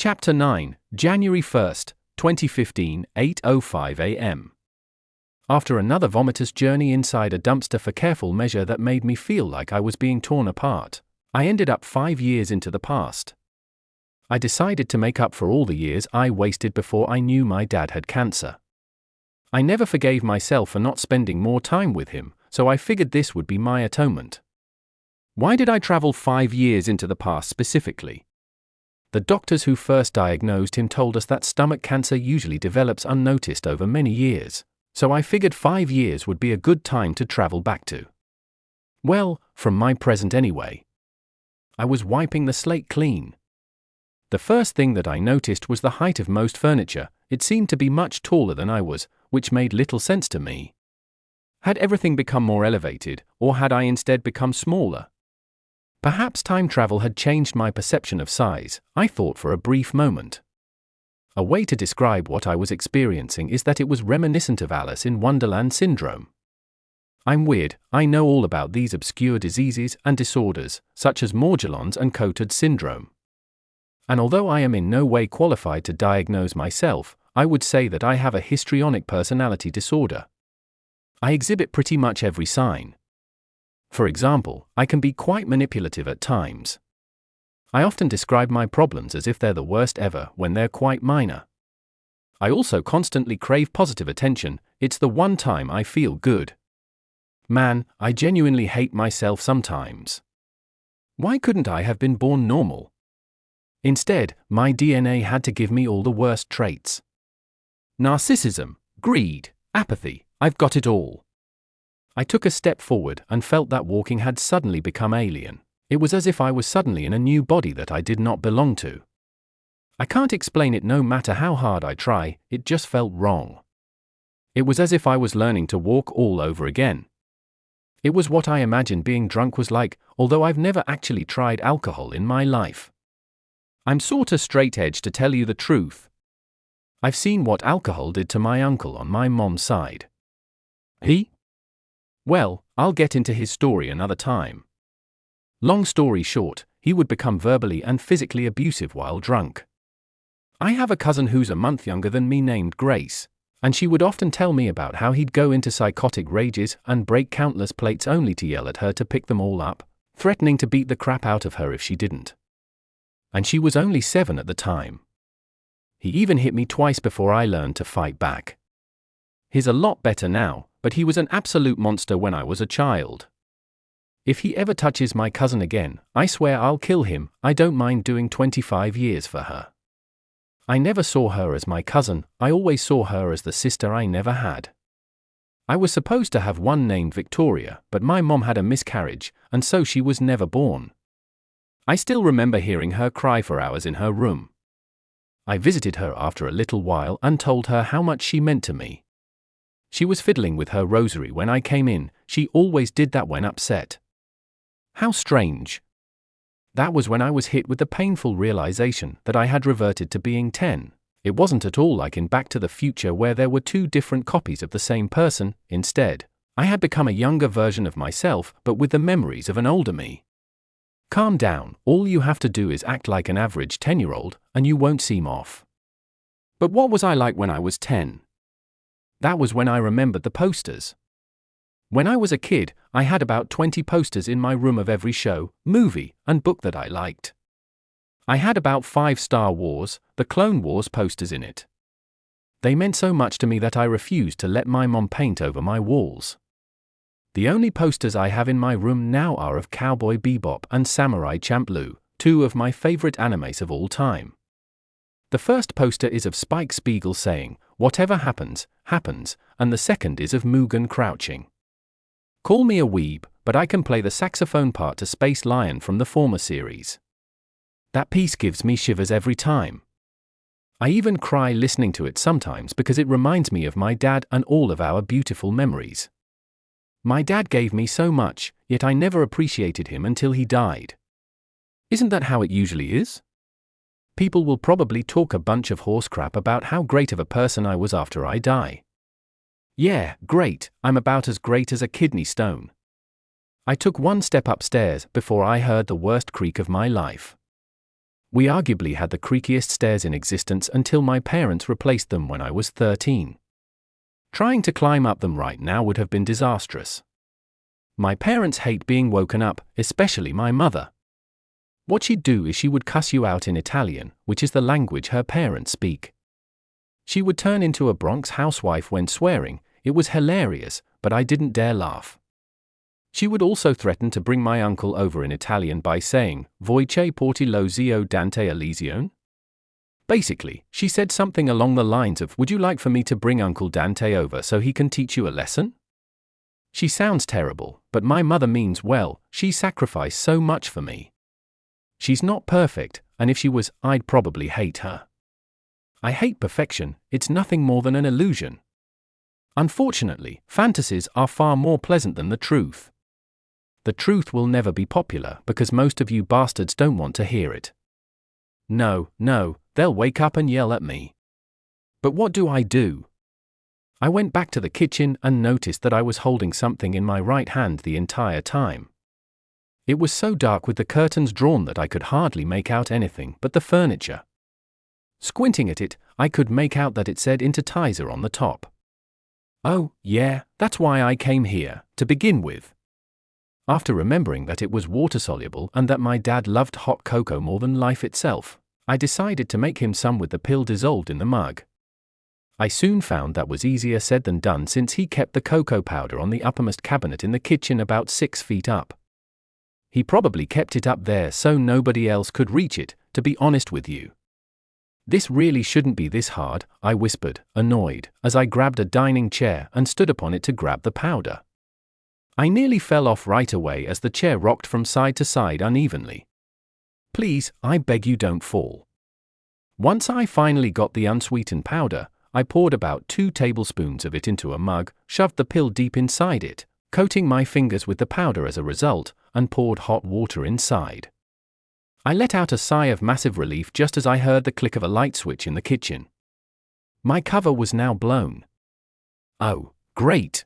Chapter 9, January 1st, 2015, 8:05 a.m. After another vomitous journey inside a dumpster for careful measure that made me feel like I was being torn apart, I ended up 5 years into the past. I decided to make up for all the years I wasted before I knew my dad had cancer. I never forgave myself for not spending more time with him, so I figured this would be my atonement. Why did I travel 5 years into the past specifically? The doctors who first diagnosed him told us that stomach cancer usually develops unnoticed over many years, so I figured 5 years would be a good time to travel back to. Well, from my present anyway. I was wiping the slate clean. The first thing that I noticed was the height of most furniture. It seemed to be much taller than I was, which made little sense to me. Had everything become more elevated, or had I instead become smaller? Perhaps time travel had changed my perception of size, I thought for a brief moment. A way to describe what I was experiencing is that it was reminiscent of Alice in Wonderland syndrome. I'm weird, I know all about these obscure diseases and disorders, such as Morgellons and Cotard syndrome. And although I am in no way qualified to diagnose myself, I would say that I have a histrionic personality disorder. I exhibit pretty much every sign. For example, I can be quite manipulative at times. I often describe my problems as if they're the worst ever when they're quite minor. I also constantly crave positive attention. It's the one time I feel good. Man, I genuinely hate myself sometimes. Why couldn't I have been born normal? Instead, my DNA had to give me all the worst traits. Narcissism, greed, apathy, I've got it all. I took a step forward and felt that walking had suddenly become alien. It was as if I was suddenly in a new body that I did not belong to. I can't explain it no matter how hard I try, it just felt wrong. It was as if I was learning to walk all over again. It was what I imagined being drunk was like, although I've never actually tried alcohol in my life. I'm sorta straight-edge to tell you the truth. I've seen what alcohol did to my uncle on my mom's side. Well, I'll get into his story another time. Long story short, he would become verbally and physically abusive while drunk. I have a cousin who's a month younger than me named Grace, and she would often tell me about how he'd go into psychotic rages and break countless plates only to yell at her to pick them all up, threatening to beat the crap out of her if she didn't. And she was only 7 at the time. He even hit me twice before I learned to fight back. He's a lot better now, but he was an absolute monster when I was a child. If he ever touches my cousin again, I swear I'll kill him. I don't mind doing 25 years for her. I never saw her as my cousin, I always saw her as the sister I never had. I was supposed to have one named Victoria, but my mom had a miscarriage, and so she was never born. I still remember hearing her cry for hours in her room. I visited her after a little while and told her how much she meant to me. She was fiddling with her rosary when I came in. She always did that when upset. How strange. That was when I was hit with the painful realization that I had reverted to being 10. It wasn't at all like in Back to the Future where there were 2 different copies of the same person. Instead, I had become a younger version of myself but with the memories of an older me. Calm down, all you have to do is act like an average 10-year-old and you won't seem off. But what was I like when I was 10? That was when I remembered the posters. When I was a kid, I had about 20 posters in my room of every show, movie, and book that I liked. I had about 5 Star Wars, the Clone Wars posters in it. They meant so much to me that I refused to let my mom paint over my walls. The only posters I have in my room now are of Cowboy Bebop and Samurai Champloo, 2 of my favorite animes of all time. The first poster is of Spike Spiegel saying, "Whatever happens, happens," and the second is of Mugen crouching. Call me a weeb, but I can play the saxophone part to Space Lion from the former series. That piece gives me shivers every time. I even cry listening to it sometimes because it reminds me of my dad and all of our beautiful memories. My dad gave me so much, yet I never appreciated him until he died. Isn't that how it usually is? People will probably talk a bunch of horse crap about how great of a person I was after I die. Yeah, great, I'm about as great as a kidney stone. I took one step upstairs before I heard the worst creak of my life. We arguably had the creakiest stairs in existence until my parents replaced them when I was 13. Trying to climb up them right now would have been disastrous. My parents hate being woken up, especially my mother. What she'd do is she would cuss you out in Italian, which is the language her parents speak. She would turn into a Bronx housewife when swearing. It was hilarious, but I didn't dare laugh. She would also threaten to bring my uncle over in Italian by saying, "Voce porti lo zio Dante a lezione?" Basically, she said something along the lines of, "Would you like for me to bring Uncle Dante over so he can teach you a lesson?" She sounds terrible, but my mother means well. She sacrificed so much for me. She's not perfect, and if she was, I'd probably hate her. I hate perfection. It's nothing more than an illusion. Unfortunately, fantasies are far more pleasant than the truth. The truth will never be popular because most of you bastards don't want to hear it. No, they'll wake up and yell at me. But what do? I went back to the kitchen and noticed that I was holding something in my right hand the entire time. It was so dark with the curtains drawn that I could hardly make out anything but the furniture. Squinting at it, I could make out that it said Intertizer on the top. Oh, yeah, that's why I came here, to begin with. After remembering that it was water-soluble and that my dad loved hot cocoa more than life itself, I decided to make him some with the pill dissolved in the mug. I soon found that was easier said than done since he kept the cocoa powder on the uppermost cabinet in the kitchen about 6 feet up. He probably kept it up there so nobody else could reach it, to be honest with you. This really shouldn't be this hard, I whispered, annoyed, as I grabbed a dining chair and stood upon it to grab the powder. I nearly fell off right away as the chair rocked from side to side unevenly. Please, I beg you don't fall. Once I finally got the unsweetened powder, I poured about 2 tablespoons of it into a mug, shoved the pill deep inside it, coating my fingers with the powder as a result, and poured hot water inside. I let out a sigh of massive relief just as I heard the click of a light switch in the kitchen. My cover was now blown. Oh, great!